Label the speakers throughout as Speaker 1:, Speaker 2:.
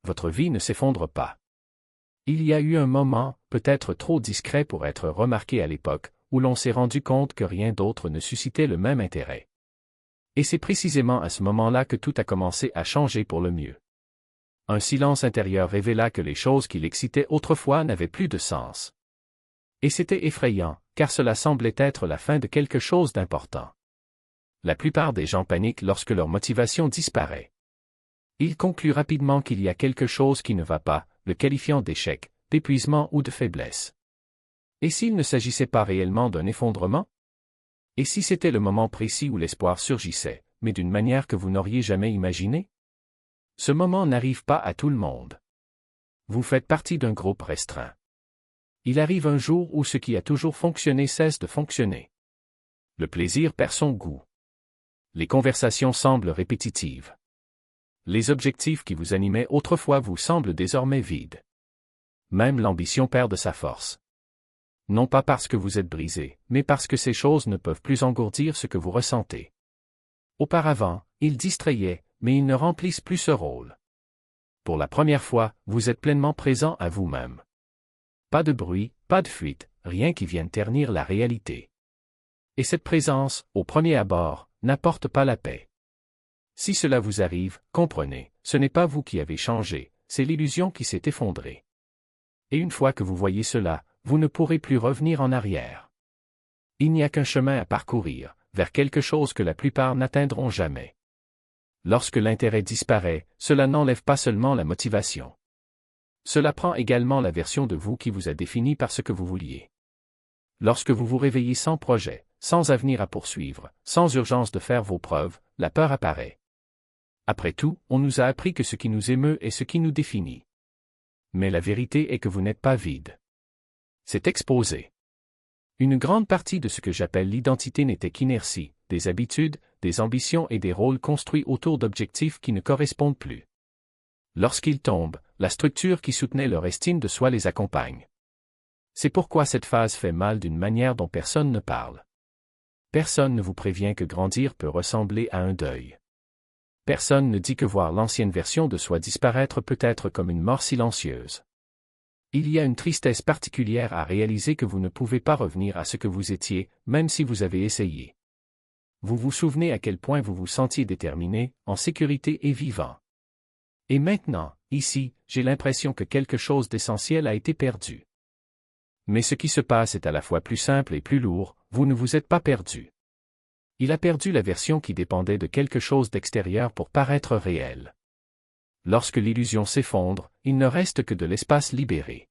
Speaker 1: votre vie ne s'effondre pas. Il y a eu un moment, peut-être trop discret pour être remarqué à l'époque, où l'on s'est rendu compte que rien d'autre ne suscitait le même intérêt. Et c'est précisément à ce moment-là que tout a commencé à changer pour le mieux. Un silence intérieur révéla que les choses qui l'excitaient autrefois n'avaient plus de sens. Et c'était effrayant, car cela semblait être la fin de quelque chose d'important. La plupart des gens paniquent lorsque leur motivation disparaît. Ils concluent rapidement qu'il y a quelque chose qui ne va pas, le qualifiant d'échec, d'épuisement ou de faiblesse. Et s'il ne s'agissait pas réellement d'un effondrement? Et si c'était le moment précis où l'espoir surgissait, mais d'une manière que vous n'auriez jamais imaginée? Ce moment n'arrive pas à tout le monde. Vous faites partie d'un groupe restreint. Il arrive un jour où ce qui a toujours fonctionné cesse de fonctionner. Le plaisir perd son goût. Les conversations semblent répétitives. Les objectifs qui vous animaient autrefois vous semblent désormais vides. Même l'ambition perd de sa force. Non pas parce que vous êtes brisé, mais parce que ces choses ne peuvent plus engourdir ce que vous ressentez. Auparavant, ils distrayaient, mais ils ne remplissent plus ce rôle. Pour la première fois, vous êtes pleinement présent à vous-même. Pas de bruit, pas de fuite, rien qui vienne ternir la réalité. Et cette présence, au premier abord, n'apporte pas la paix. Si cela vous arrive, comprenez, ce n'est pas vous qui avez changé, c'est l'illusion qui s'est effondrée. Et une fois que vous voyez cela, vous ne pourrez plus revenir en arrière. Il n'y a qu'un chemin à parcourir, vers quelque chose que la plupart n'atteindront jamais. Lorsque l'intérêt disparaît, cela n'enlève pas seulement la motivation. Cela prend également la version de vous qui vous a défini par ce que vous vouliez. Lorsque vous vous réveillez sans projet, sans avenir à poursuivre, sans urgence de faire vos preuves, la peur apparaît. Après tout, on nous a appris que ce qui nous émeut est ce qui nous définit. Mais la vérité est que vous n'êtes pas vide. C'est exposé. Une grande partie de ce que j'appelle l'identité n'était qu'inertie, des habitudes, des ambitions et des rôles construits autour d'objectifs qui ne correspondent plus. Lorsqu'ils tombent, la structure qui soutenait leur estime de soi les accompagne. C'est pourquoi cette phase fait mal d'une manière dont personne ne parle. Personne ne vous prévient que grandir peut ressembler à un deuil. Personne ne dit que voir l'ancienne version de soi disparaître peut être comme une mort silencieuse. Il y a une tristesse particulière à réaliser que vous ne pouvez pas revenir à ce que vous étiez, même si vous avez essayé. Vous vous souvenez à quel point vous vous sentiez déterminé, en sécurité et vivant. Et maintenant, ici, j'ai l'impression que quelque chose d'essentiel a été perdu. Mais ce qui se passe est à la fois plus simple et plus lourd, vous ne vous êtes pas perdu. Il a perdu la version qui dépendait de quelque chose d'extérieur pour paraître réel. Lorsque l'illusion s'effondre, il ne reste que de l'espace libéré.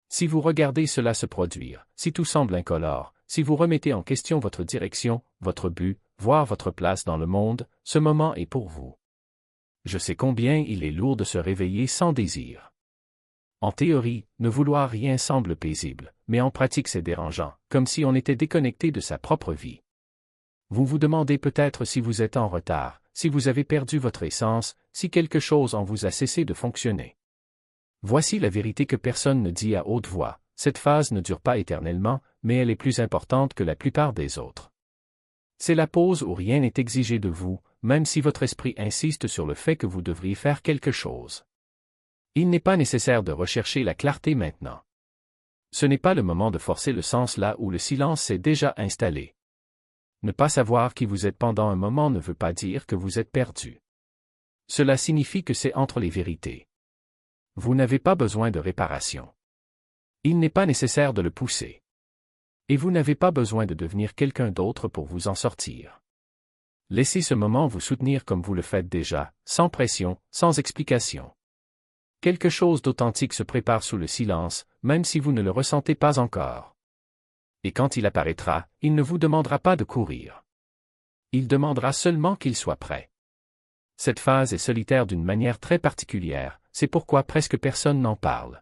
Speaker 1: Si vous regardez cela se produire, si tout semble incolore, si vous remettez en question votre direction, votre but, voire votre place dans le monde, ce moment est pour vous. Je sais combien il est lourd de se réveiller sans désir. En théorie, ne vouloir rien semble paisible, mais en pratique c'est dérangeant, comme si on était déconnecté de sa propre vie. Vous vous demandez peut-être si vous êtes en retard, si vous avez perdu votre essence, si quelque chose en vous a cessé de fonctionner. Voici la vérité que personne ne dit à haute voix, cette phase ne dure pas éternellement, mais elle est plus importante que la plupart des autres. C'est la pause où rien n'est exigé de vous, même si votre esprit insiste sur le fait que vous devriez faire quelque chose. Il n'est pas nécessaire de rechercher la clarté maintenant. Ce n'est pas le moment de forcer le sens là où le silence s'est déjà installé. Ne pas savoir qui vous êtes pendant un moment ne veut pas dire que vous êtes perdu. Cela signifie que c'est entre les vérités. Vous n'avez pas besoin de réparation. Il n'est pas nécessaire de le pousser. Et vous n'avez pas besoin de devenir quelqu'un d'autre pour vous en sortir. Laissez ce moment vous soutenir comme vous le faites déjà, sans pression, sans explication. Quelque chose d'authentique se prépare sous le silence, même si vous ne le ressentez pas encore. Et quand il apparaîtra, il ne vous demandera pas de courir. Il demandera seulement qu'il soit prêt. Cette phase est solitaire d'une manière très particulière, c'est pourquoi presque personne n'en parle.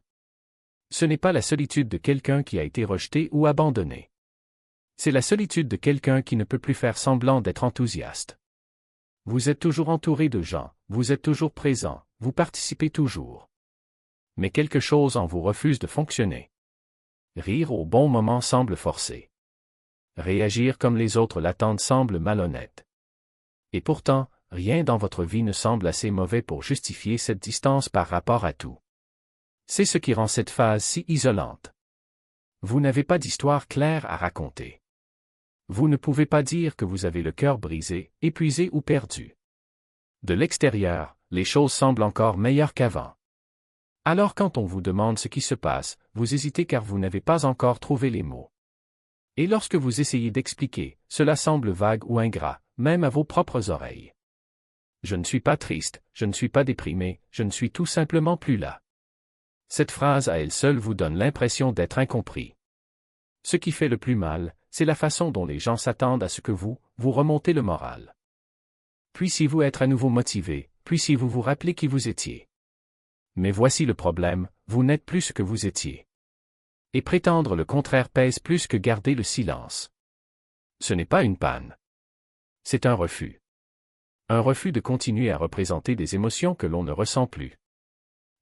Speaker 1: Ce n'est pas la solitude de quelqu'un qui a été rejeté ou abandonné. C'est la solitude de quelqu'un qui ne peut plus faire semblant d'être enthousiaste. Vous êtes toujours entouré de gens, vous êtes toujours présent, vous participez toujours. Mais quelque chose en vous refuse de fonctionner. Rire au bon moment semble forcé. Réagir comme les autres l'attendent semble malhonnête. Et pourtant, rien dans votre vie ne semble assez mauvais pour justifier cette distance par rapport à tout. C'est ce qui rend cette phase si isolante. Vous n'avez pas d'histoire claire à raconter. Vous ne pouvez pas dire que vous avez le cœur brisé, épuisé ou perdu. De l'extérieur, les choses semblent encore meilleures qu'avant. Alors quand on vous demande ce qui se passe, vous hésitez car vous n'avez pas encore trouvé les mots. Et lorsque vous essayez d'expliquer, cela semble vague ou ingrat, même à vos propres oreilles. Je ne suis pas triste, je ne suis pas déprimé, je ne suis tout simplement plus là. Cette phrase à elle seule vous donne l'impression d'être incompris. Ce qui fait le plus mal, c'est la façon dont les gens s'attendent à ce que vous remontez le moral. Puissiez-vous être à nouveau motivé, puissiez-vous vous rappeler qui vous étiez. Mais voici le problème, vous n'êtes plus ce que vous étiez. Et prétendre le contraire pèse plus que garder le silence. Ce n'est pas une panne. C'est un refus. Un refus de continuer à représenter des émotions que l'on ne ressent plus.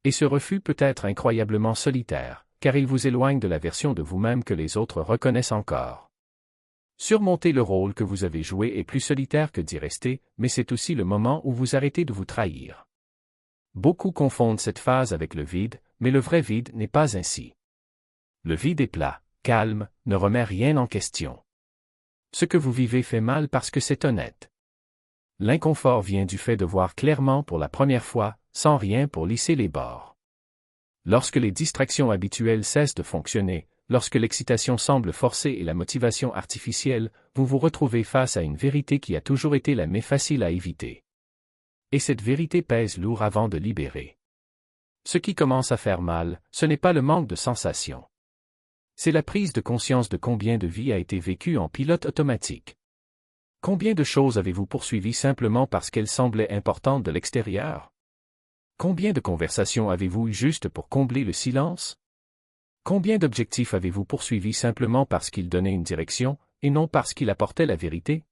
Speaker 1: Et ce refus peut être incroyablement solitaire, car il vous éloigne de la version de vous-même que les autres reconnaissent encore. Surmonter le rôle que vous avez joué est plus solitaire que d'y rester, mais c'est aussi le moment où vous arrêtez de vous trahir. Beaucoup confondent cette phase avec le vide, mais le vrai vide n'est pas ainsi. Le vide est plat, calme, ne remet rien en question. Ce que vous vivez fait mal parce que c'est honnête. L'inconfort vient du fait de voir clairement pour la première fois, sans rien pour lisser les bords. Lorsque les distractions habituelles cessent de fonctionner, lorsque l'excitation semble forcée et la motivation artificielle, vous vous retrouvez face à une vérité qui a toujours été la mais facile à éviter. Et cette vérité pèse lourd avant de libérer. Ce qui commence à faire mal, ce n'est pas le manque de sensations. C'est la prise de conscience de combien de vie a été vécue en pilote automatique. Combien de choses avez-vous poursuivies simplement parce qu'elles semblaient importantes de l'extérieur? Combien de conversations avez-vous eues juste pour combler le silence? Combien d'objectifs avez-vous poursuivis simplement parce qu'ils donnaient une direction, et non parce qu'ils apportaient la vérité?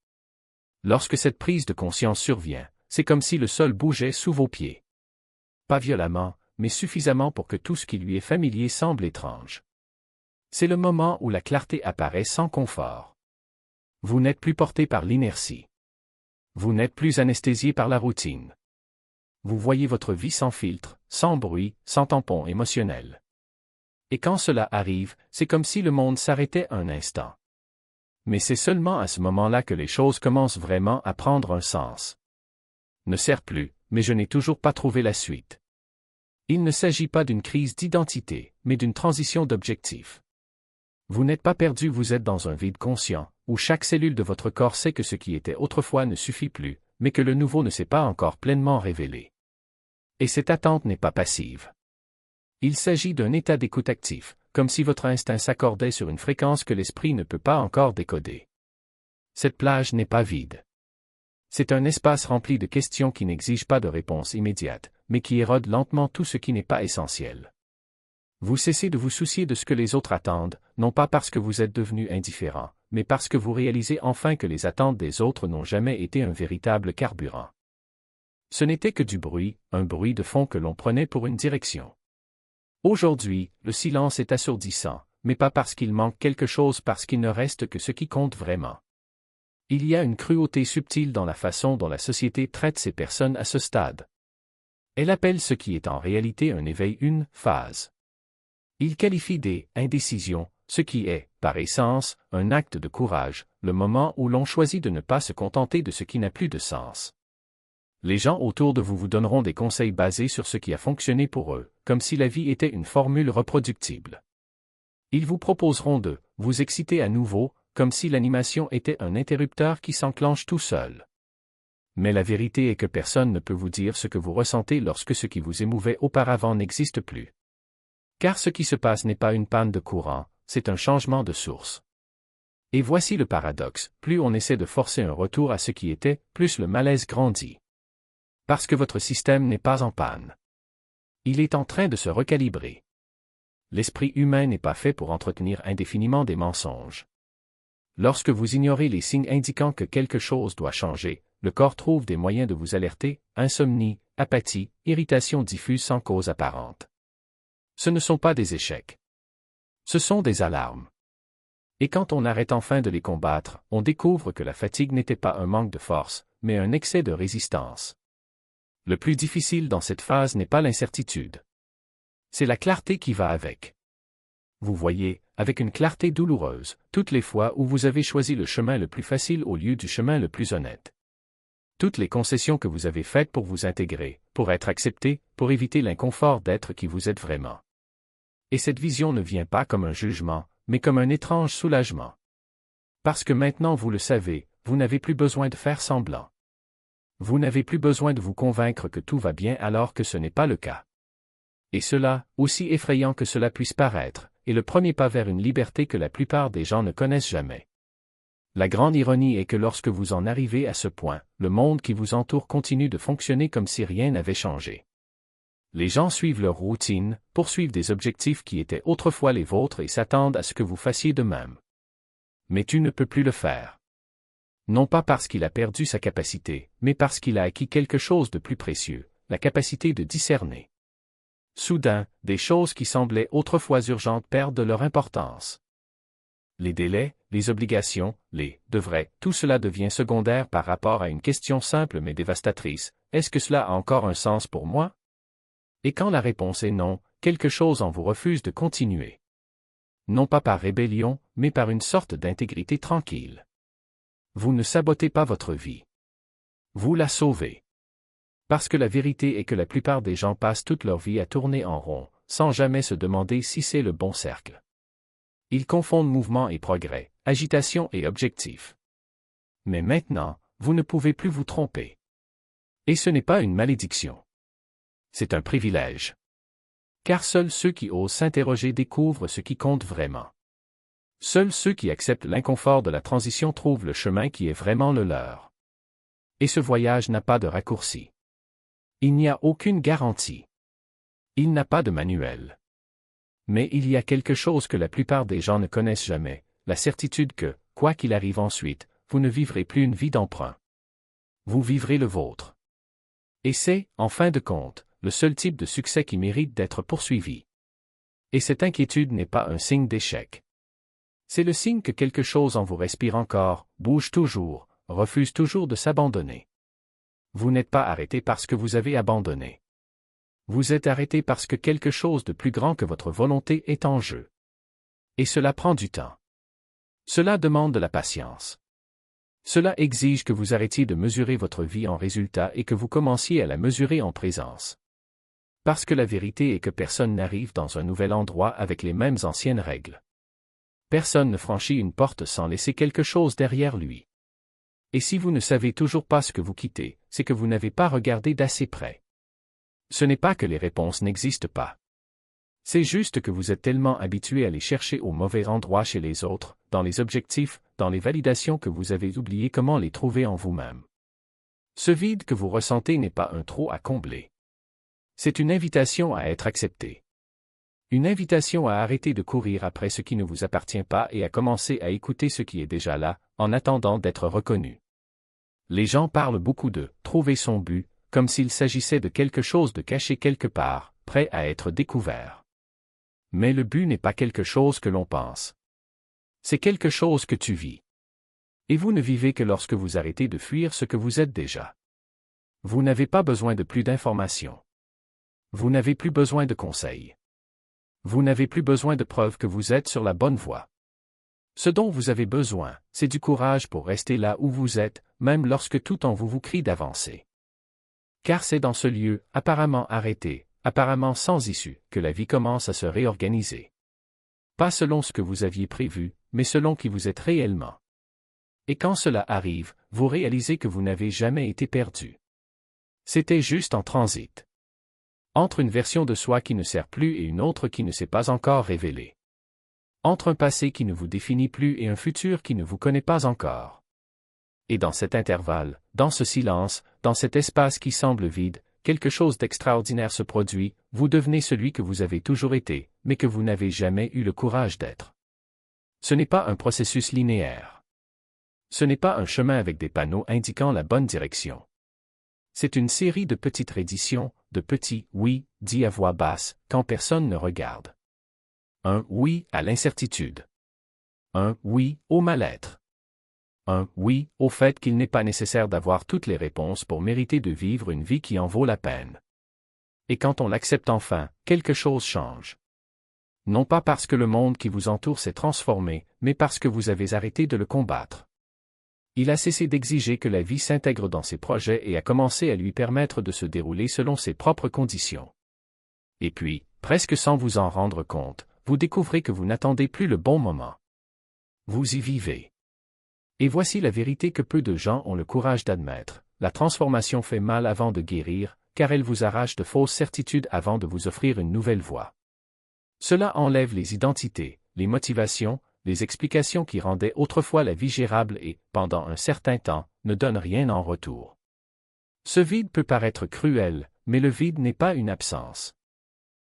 Speaker 1: Lorsque cette prise de conscience survient, c'est comme si le sol bougeait sous vos pieds. Pas violemment, mais suffisamment pour que tout ce qui lui est familier semble étrange. C'est le moment où la clarté apparaît sans confort. Vous n'êtes plus porté par l'inertie. Vous n'êtes plus anesthésié par la routine. Vous voyez votre vie sans filtre, sans bruit, sans tampon émotionnel. Et quand cela arrive, c'est comme si le monde s'arrêtait un instant. Mais c'est seulement à ce moment-là que les choses commencent vraiment à prendre un sens. Ne sert plus, mais je n'ai toujours pas trouvé la suite. Il ne s'agit pas d'une crise d'identité, mais d'une transition d'objectif. Vous n'êtes pas perdu, vous êtes dans un vide conscient, où chaque cellule de votre corps sait que ce qui était autrefois ne suffit plus, mais que le nouveau ne s'est pas encore pleinement révélé. Et cette attente n'est pas passive. Il s'agit d'un état d'écoute actif, comme si votre instinct s'accordait sur une fréquence que l'esprit ne peut pas encore décoder. Cette plage n'est pas vide. C'est un espace rempli de questions qui n'exigent pas de réponse immédiate, mais qui érodent lentement tout ce qui n'est pas essentiel. Vous cessez de vous soucier de ce que les autres attendent, non pas parce que vous êtes devenu indifférent, mais parce que vous réalisez enfin que les attentes des autres n'ont jamais été un véritable carburant. Ce n'était que du bruit, un bruit de fond que l'on prenait pour une direction. Aujourd'hui, le silence est assourdissant, mais pas parce qu'il manque quelque chose, parce qu'il ne reste que ce qui compte vraiment. Il y a une cruauté subtile dans la façon dont la société traite ces personnes à ce stade. Elle appelle ce qui est en réalité un éveil une phase. Il qualifie des indécisions, ce qui est, par essence, un acte de courage, le moment où l'on choisit de ne pas se contenter de ce qui n'a plus de sens. Les gens autour de vous vous donneront des conseils basés sur ce qui a fonctionné pour eux, comme si la vie était une formule reproductible. Ils vous proposeront de vous exciter à nouveau, comme si l'animation était un interrupteur qui s'enclenche tout seul. Mais la vérité est que personne ne peut vous dire ce que vous ressentez lorsque ce qui vous émouvait auparavant n'existe plus. Car ce qui se passe n'est pas une panne de courant, c'est un changement de source. Et voici le paradoxe, plus on essaie de forcer un retour à ce qui était, plus le malaise grandit. Parce que votre système n'est pas en panne. Il est en train de se recalibrer. L'esprit humain n'est pas fait pour entretenir indéfiniment des mensonges. Lorsque vous ignorez les signes indiquant que quelque chose doit changer, le corps trouve des moyens de vous alerter, insomnie, apathie, irritation diffuse sans cause apparente. Ce ne sont pas des échecs. Ce sont des alarmes. Et quand on arrête enfin de les combattre, on découvre que la fatigue n'était pas un manque de force, mais un excès de résistance. Le plus difficile dans cette phase n'est pas l'incertitude. C'est la clarté qui va avec. Vous voyez, avec une clarté douloureuse, toutes les fois où vous avez choisi le chemin le plus facile au lieu du chemin le plus honnête. Toutes les concessions que vous avez faites pour vous intégrer, pour être accepté, pour éviter l'inconfort d'être qui vous êtes vraiment. Et cette vision ne vient pas comme un jugement, mais comme un étrange soulagement. Parce que maintenant vous le savez, vous n'avez plus besoin de faire semblant. Vous n'avez plus besoin de vous convaincre que tout va bien alors que ce n'est pas le cas. Et cela, aussi effrayant que cela puisse paraître, est le premier pas vers une liberté que la plupart des gens ne connaissent jamais. La grande ironie est que lorsque vous en arrivez à ce point, le monde qui vous entoure continue de fonctionner comme si rien n'avait changé. Les gens suivent leur routine, poursuivent des objectifs qui étaient autrefois les vôtres et s'attendent à ce que vous fassiez de même. Mais tu ne peux plus le faire. Non pas parce qu'il a perdu sa capacité, mais parce qu'il a acquis quelque chose de plus précieux, la capacité de discerner. Soudain, des choses qui semblaient autrefois urgentes perdent de leur importance. Les délais, les obligations, les « devraient », tout cela devient secondaire par rapport à une question simple mais dévastatrice. Est-ce que cela a encore un sens pour moi? Et quand la réponse est non, quelque chose en vous refuse de continuer. Non pas par rébellion, mais par une sorte d'intégrité tranquille. Vous ne sabotez pas votre vie. Vous la sauvez. Parce que la vérité est que la plupart des gens passent toute leur vie à tourner en rond, sans jamais se demander si c'est le bon cercle. Ils confondent mouvement et progrès, agitation et objectif. Mais maintenant, vous ne pouvez plus vous tromper. Et ce n'est pas une malédiction. C'est un privilège. Car seuls ceux qui osent s'interroger découvrent ce qui compte vraiment. Seuls ceux qui acceptent l'inconfort de la transition trouvent le chemin qui est vraiment le leur. Et ce voyage n'a pas de raccourci. Il n'y a aucune garantie. Il n'a pas de manuel. Mais il y a quelque chose que la plupart des gens ne connaissent jamais, la certitude que, quoi qu'il arrive ensuite, vous ne vivrez plus une vie d'emprunt. Vous vivrez le vôtre. Et c'est, en fin de compte, le seul type de succès qui mérite d'être poursuivi. Et cette inquiétude n'est pas un signe d'échec. C'est le signe que quelque chose en vous respire encore, bouge toujours, refuse toujours de s'abandonner. Vous n'êtes pas arrêté parce que vous avez abandonné. Vous êtes arrêté parce que quelque chose de plus grand que votre volonté est en jeu. Et cela prend du temps. Cela demande de la patience. Cela exige que vous arrêtiez de mesurer votre vie en résultat et que vous commenciez à la mesurer en présence. Parce que la vérité est que personne n'arrive dans un nouvel endroit avec les mêmes anciennes règles. Personne ne franchit une porte sans laisser quelque chose derrière lui. Et si vous ne savez toujours pas ce que vous quittez, c'est que vous n'avez pas regardé d'assez près. Ce n'est pas que les réponses n'existent pas. C'est juste que vous êtes tellement habitué à les chercher au mauvais endroit chez les autres, dans les objectifs, dans les validations que vous avez oublié comment les trouver en vous-même. Ce vide que vous ressentez n'est pas un trou à combler. C'est une invitation à être accepté. Une invitation à arrêter de courir après ce qui ne vous appartient pas et à commencer à écouter ce qui est déjà là, en attendant d'être reconnu. Les gens parlent beaucoup de « trouver son but », comme s'il s'agissait de quelque chose de caché quelque part, prêt à être découvert. Mais le but n'est pas quelque chose que l'on pense. C'est quelque chose que tu vis. Et vous ne vivez que lorsque vous arrêtez de fuir ce que vous êtes déjà. Vous n'avez pas besoin de plus d'informations. Vous n'avez plus besoin de conseils. Vous n'avez plus besoin de preuves que vous êtes sur la bonne voie. Ce dont vous avez besoin, c'est du courage pour rester là où vous êtes, même lorsque tout en vous crie d'avancer. Car c'est dans ce lieu, apparemment arrêté, apparemment sans issue, que la vie commence à se réorganiser. Pas selon ce que vous aviez prévu, mais selon qui vous êtes réellement. Et quand cela arrive, vous réalisez que vous n'avez jamais été perdu. C'était juste en transit. Entre une version de soi qui ne sert plus et une autre qui ne s'est pas encore révélée. Entre un passé qui ne vous définit plus et un futur qui ne vous connaît pas encore. Et dans cet intervalle, dans ce silence, dans cet espace qui semble vide, quelque chose d'extraordinaire se produit, vous devenez celui que vous avez toujours été, mais que vous n'avez jamais eu le courage d'être. Ce n'est pas un processus linéaire. Ce n'est pas un chemin avec des panneaux indiquant la bonne direction. C'est une série de petites redditions, de petits « oui » dits à voix basse, quand personne ne regarde. Un « oui » à l'incertitude. Un « oui » au mal-être. un oui au fait qu'il n'est pas nécessaire d'avoir toutes les réponses pour mériter de vivre une vie qui en vaut la peine. Et quand on l'accepte enfin, quelque chose change. Non pas parce que le monde qui vous entoure s'est transformé, mais parce que vous avez arrêté de le combattre. Il a cessé d'exiger que la vie s'intègre dans ses projets et a commencé à lui permettre de se dérouler selon ses propres conditions. Et puis, presque sans vous en rendre compte, vous découvrez que vous n'attendez plus le bon moment. Vous y vivez. Et voici la vérité que peu de gens ont le courage d'admettre. La transformation fait mal avant de guérir, car elle vous arrache de fausses certitudes avant de vous offrir une nouvelle voie. Cela enlève les identités, les motivations, les explications qui rendaient autrefois la vie gérable et, pendant un certain temps, ne donnent rien en retour. Ce vide peut paraître cruel, mais le vide n'est pas une absence.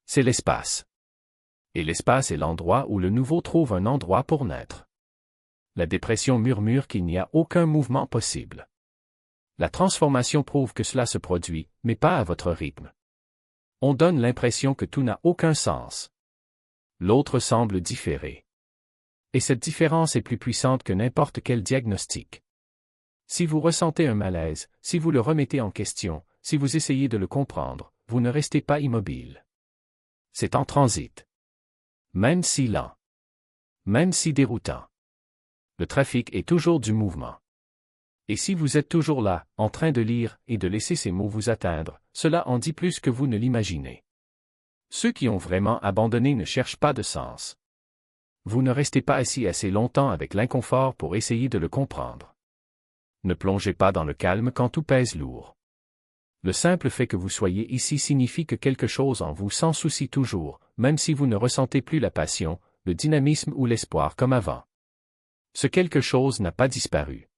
Speaker 1: C'est l'espace. Et l'espace est l'endroit où le nouveau trouve un endroit pour naître. La dépression murmure qu'il n'y a aucun mouvement possible. La transformation prouve que cela se produit, mais pas à votre rythme. On donne l'impression que tout n'a aucun sens. L'autre semble différer. Et cette différence est plus puissante que n'importe quel diagnostic. Si vous ressentez un malaise, si vous le remettez en question, si vous essayez de le comprendre, vous ne restez pas immobile. C'est en transit. Même si lent. Même si déroutant. Le trafic est toujours du mouvement. Et si vous êtes toujours là, en train de lire et de laisser ces mots vous atteindre, cela en dit plus que vous ne l'imaginez. Ceux qui ont vraiment abandonné ne cherchent pas de sens. Vous ne restez pas assis assez longtemps avec l'inconfort pour essayer de le comprendre. Ne plongez pas dans le calme quand tout pèse lourd. Le simple fait que vous soyez ici signifie que quelque chose en vous s'en soucie toujours, même si vous ne ressentez plus la passion, le dynamisme ou l'espoir comme avant. Ce quelque chose n'a pas disparu.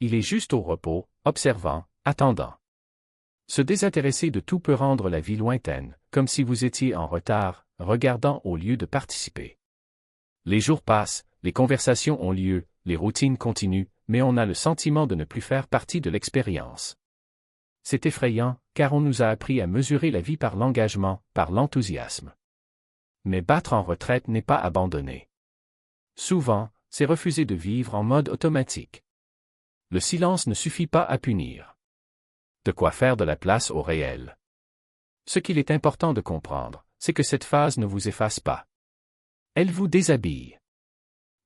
Speaker 1: Il est juste au repos, observant, attendant. Se désintéresser de tout peut rendre la vie lointaine, comme si vous étiez en retard, regardant au lieu de participer. Les jours passent, les conversations ont lieu, les routines continuent, mais on a le sentiment de ne plus faire partie de l'expérience. C'est effrayant, car on nous a appris à mesurer la vie par l'engagement, par l'enthousiasme. Mais battre en retraite n'est pas abandonner. Souvent, c'est refuser de vivre en mode automatique. Le silence ne suffit pas à punir. De quoi faire de la place au réel. Ce qu'il est important de comprendre, c'est que cette phase ne vous efface pas. Elle vous déshabille.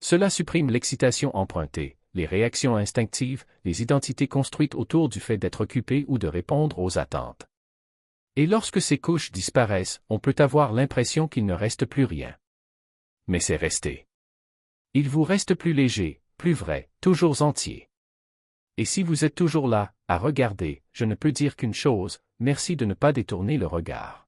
Speaker 1: Cela supprime l'excitation empruntée, les réactions instinctives, les identités construites autour du fait d'être occupé ou de répondre aux attentes. Et lorsque ces couches disparaissent, on peut avoir l'impression qu'il ne reste plus rien. Mais c'est resté. Il vous reste plus léger, plus vrai, toujours entier. Et si vous êtes toujours là, à regarder, je ne peux dire qu'une chose, merci de ne pas détourner le regard.